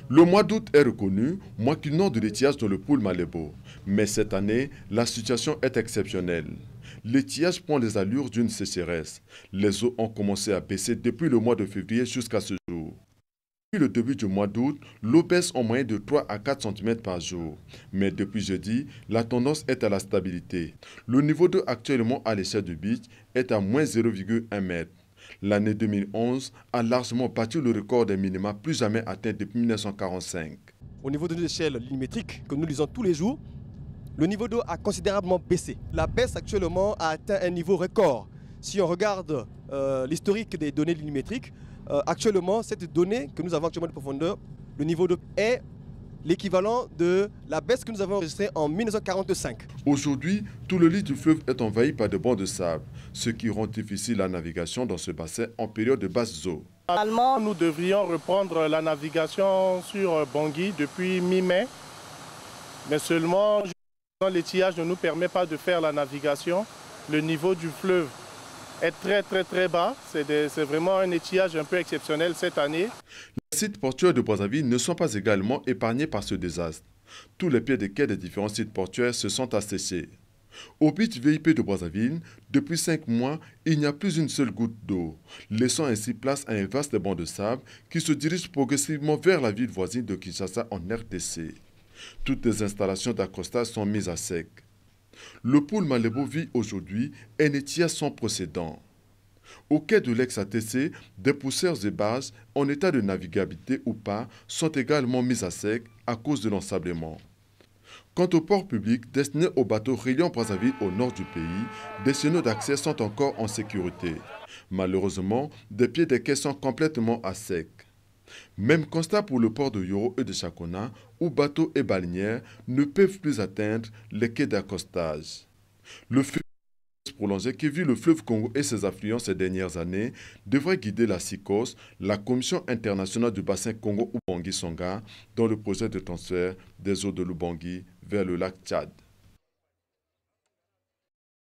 Le mois d'août est reconnu, mois culminant de l'étiage dans le pôle Malébo. Mais cette année, la situation est exceptionnelle. L'étiage prend les allures d'une sécheresse. Les eaux ont commencé à baisser depuis le mois de février jusqu'à ce jour. Depuis le début du mois d'août, l'eau baisse en moyenne de 3 à 4 cm par jour. Mais depuis jeudi, la tendance est à la stabilité. Le niveau d'eau actuellement à l'échelle du beach est à moins 0,1 m. L'année 2011 a largement battu le record des minima plus jamais atteints depuis 1945. Au niveau de l'échelle millimétrique que nous lisons tous les jours, le niveau d'eau a considérablement baissé. La baisse actuellement a atteint un niveau record. Si on regarde l'historique des données millimétriques, actuellement, cette donnée que nous avons actuellement de profondeur, le niveau d'eau est l'équivalent de la baisse que nous avons enregistrée en 1945. Aujourd'hui, tout le lit du fleuve est envahi par de bancs de sable, ce qui rend difficile la navigation dans ce bassin en période de basse eau. Normalement, nous devrions reprendre la navigation sur Bangui depuis mi-mai, mais seulement l'étiage ne nous permet pas de faire la navigation. Le niveau du fleuve est très bas. C'est vraiment un étiage un peu exceptionnel cette année. Les sites portuaires de Brazzaville ne sont pas également épargnés par ce désastre. Tous les pieds de quai des différents sites portuaires se sont asséchés. Au beach VIP de Brazzaville, depuis 5 mois, il n'y a plus une seule goutte d'eau, laissant ainsi place à un vaste banc de sable qui se dirige progressivement vers la ville voisine de Kinshasa en RDC. Toutes les installations d'accostage sont mises à sec. Le pôle Malébo vit aujourd'hui un étiage sans précédent. Au quai de l'ex-ATC, des poussières et barges, en état de navigabilité ou pas, sont également mises à sec à cause de l'ensablement. Quant au port public destiné aux bateaux reliant Brazzaville au nord du pays, des signaux d'accès sont encore en sécurité. Malheureusement, des pieds de quai sont complètement à sec. Même constat pour le port de Yoro et de Chakona, où bateaux et baleinières ne peuvent plus atteindre les quais d'accostage. Le fleuve prolongé qui vit le fleuve Congo et ses affluents ces dernières années devrait guider la CICOS, la Commission internationale du bassin Congo-Ubangi-Songa, dans le projet de transfert des eaux de l'Ubangi vers le lac Tchad.